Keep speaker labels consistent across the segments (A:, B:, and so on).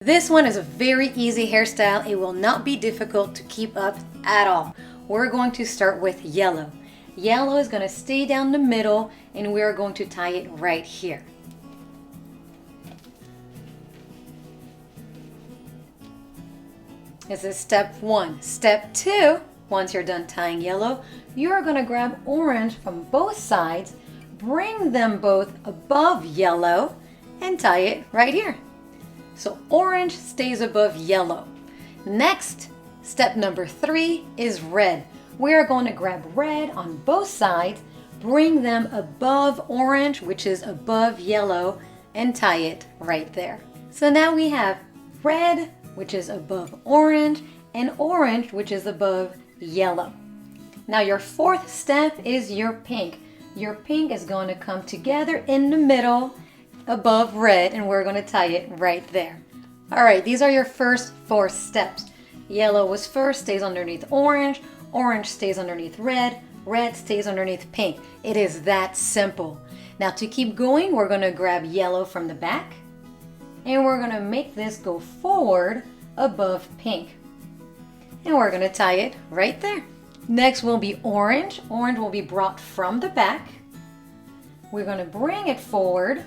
A: This one is a very easy hairstyle. It will not be difficult to keep up at all. We're going to start with yellow. Yellow is going to stay down the middle and we're going to tie it right here. This is step one. Step two, once you're done tying yellow, you're going to grab orange from both sides, bring them both above yellow, and tie it right here. So orange stays above yellow. Next, step number three is red. We're going to grab red on both sides, bring them above orange, which is above yellow, and tie it right there. So now we have red, which is above orange, and orange, which is above yellow. Now your fourth step is your pink. Your pink is going to come together in the middle above red, and we're going to tie it right there. All right, these are your first four steps. Yellow was first, stays underneath orange, orange stays underneath red, red stays underneath pink. It is that simple. Now to keep going, we're going to grab yellow from the back, and we're going to make this go forward above pink. And we're going to tie it right there. Next will be orange. Orange will be brought from the back. We're going to bring it forward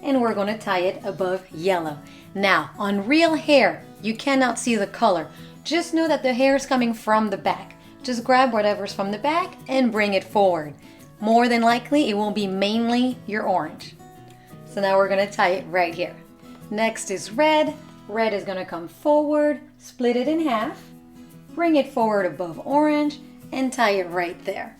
A: and we're going to tie it above yellow. Now, on real hair, you cannot see the color. Just know that the hair is coming from the back. Just grab whatever's from the back and bring it forward. More than likely, it will be mainly your orange. So now we're going to tie it right here. Next is red. Red is going to come forward, split it in half, bring it forward above orange, and tie it right there.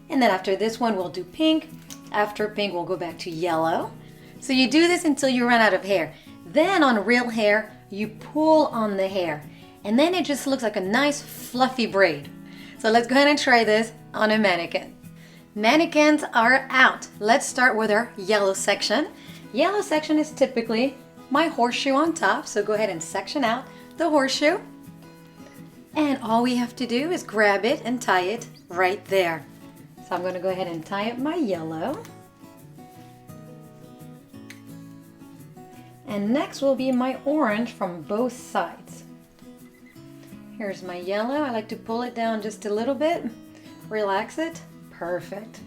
A: And then after this one, we'll do pink. After pink, we'll go back to yellow. So you do this until you run out of hair. Then on real hair, you pull on the hair. And then it just looks like a nice fluffy braid. So let's go ahead and try this on a mannequin. Mannequins are out. Let's start with our yellow section. Yellow section is typically my horseshoe on top, so go ahead and section out the horseshoe. And all we have to do is grab it and tie it right there. So I'm going to go ahead and tie up my yellow. And next will be my orange from both sides. Here's my yellow. I like to pull it down just a little bit. Relax it. Perfect.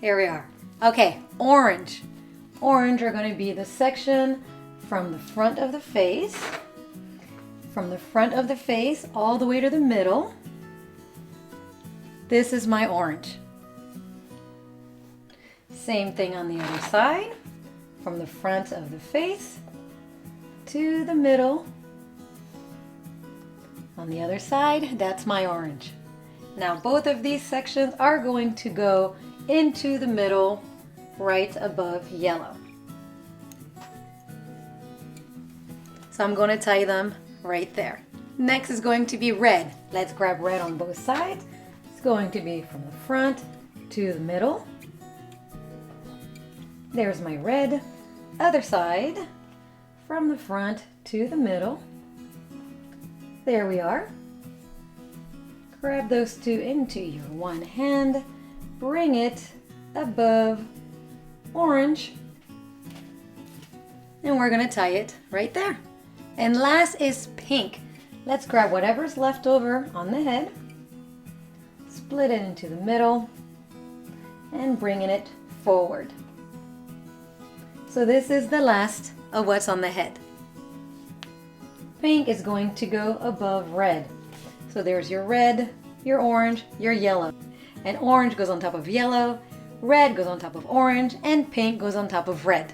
A: Here we are. Okay, orange. Orange are going to be the section from the front of the face. From the front of the face all the way to the middle. This is my orange. Same thing on the other side. From the front of the face to the middle. On the other side, that's my orange. Now both of these sections are going to go into the middle right above yellow. So I'm going to tie them right there. Next is going to be red. Let's grab red on both sides. It's going to be from the front to the middle. There's my red. Other side, from the front to the middle. There we are. Grab those two into your one hand. Bring it above orange. And we're going to tie it right there. And last is pink. Let's grab whatever's left over on the head. Split it into the middle. And bringing it forward. So this is the last of what's on the head. Pink is going to go above red. So there's your red, your orange, your yellow. And orange goes on top of yellow, red goes on top of orange, and pink goes on top of red.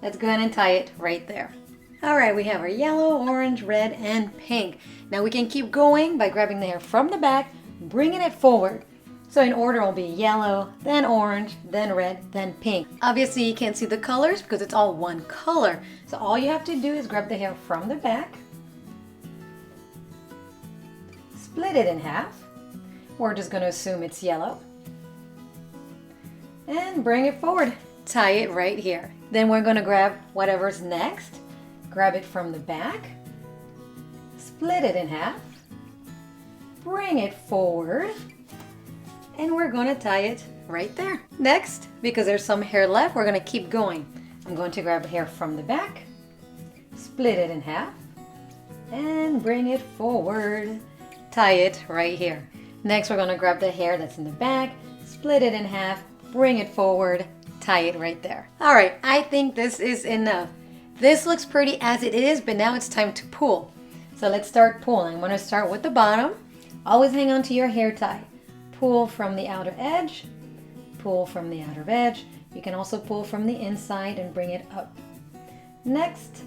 A: Let's go ahead and tie it right there. All right, we have our yellow, orange, red, and pink. Now we can keep going by grabbing the hair from the back, bringing it forward. So in order, it'll be yellow, then orange, then red, then pink. Obviously, you can't see the colors because it's all one color. So all you have to do is grab the hair from the back, split it in half. We're just going to assume it's yellow. And bring it forward. Tie it right here. Then we're going to grab whatever's next. Grab it from the back, split it in half, bring it forward, and we're going to tie it right there. Next, because there's some hair left, we're going to keep going. I'm going to grab hair from the back, split it in half and bring it forward. Tie it right here. Next, we're going to grab the hair that's in the back, split it in half, bring it forward, tie it right there. All right, I think this is enough. This looks pretty as it is, but now it's time to pull. So let's start pulling. I'm going to start with the bottom. Always hang on to your hair tie. Pull from the outer edge, pull from the outer edge. You can also pull from the inside and bring it up. Next,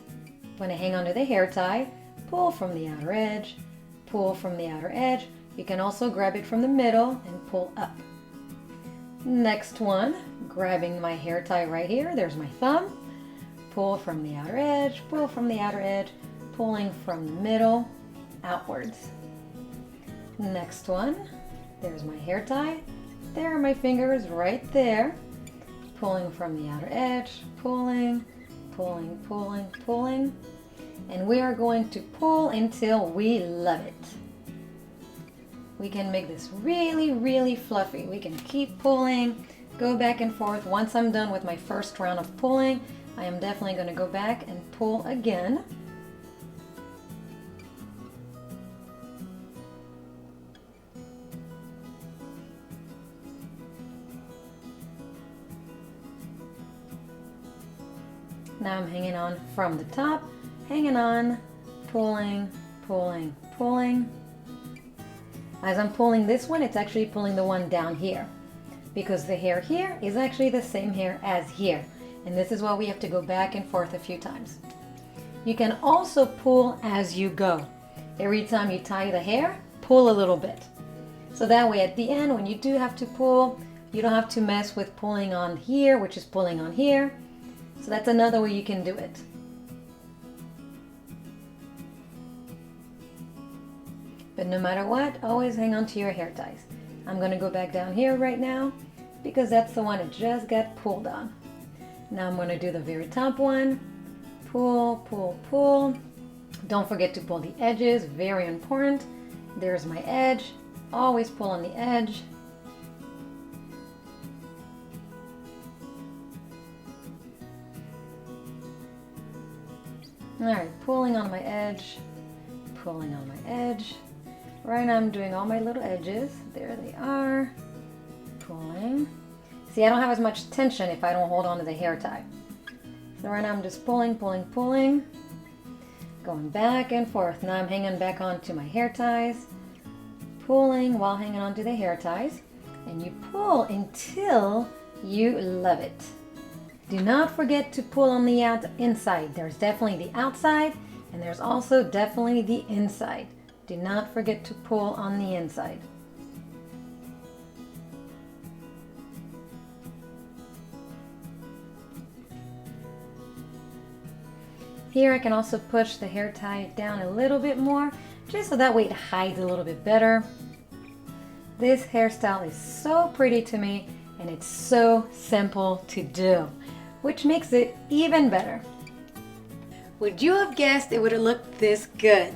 A: I'm going to hang on to the hair tie, pull from the outer edge, pull from the outer edge. You can also grab it from the middle and pull up. Next one, grabbing my hair tie right here, there's my thumb. Pull from the outer edge, pull from the outer edge, pulling from the middle outwards. Next one, there's my hair tie. There are my fingers right there. Pulling from the outer edge, pulling, pulling, pulling, pulling. And we are going to pull until we love it. We can make this really, really fluffy. We can keep pulling, go back and forth. Once I'm done with my first round of pulling, I am definitely going to go back and pull again. Now I'm hanging on from the top, hanging on, pulling, pulling, pulling. As I'm pulling this one, it's actually pulling the one down here because the hair here is actually the same hair as here. And this is why we have to go back and forth a few times. You can also pull as you go. Every time you tie the hair, pull a little bit. So that way at the end, when you do have to pull, you don't have to mess with pulling on here, which is pulling on here. So that's another way you can do it. But no matter what, always hang on to your hair ties. I'm going to go back down here right now because that's the one that just got pulled on. Now I'm going to do the very top one. Pull, pull, pull. Don't forget to pull the edges, very important. There's my edge. Always pull on the edge. Alright, pulling on my edge, pulling on my edge. Right now I'm doing all my little edges. There they are. Pulling. See, I don't have as much tension if I don't hold on to the hair tie. So right now I'm just pulling, pulling, pulling. Going back and forth. Now I'm hanging back onto my hair ties. Pulling while hanging onto the hair ties. And you pull until you love it. Do not forget to pull on the inside. There's definitely the outside and there's also definitely the inside. Do not forget to pull on the inside. Here I can also push the hair tie down a little bit more, just so that way it hides a little bit better. This hairstyle is so pretty to me and it's so simple to do, which makes it even better. Would you have guessed it would have looked this good?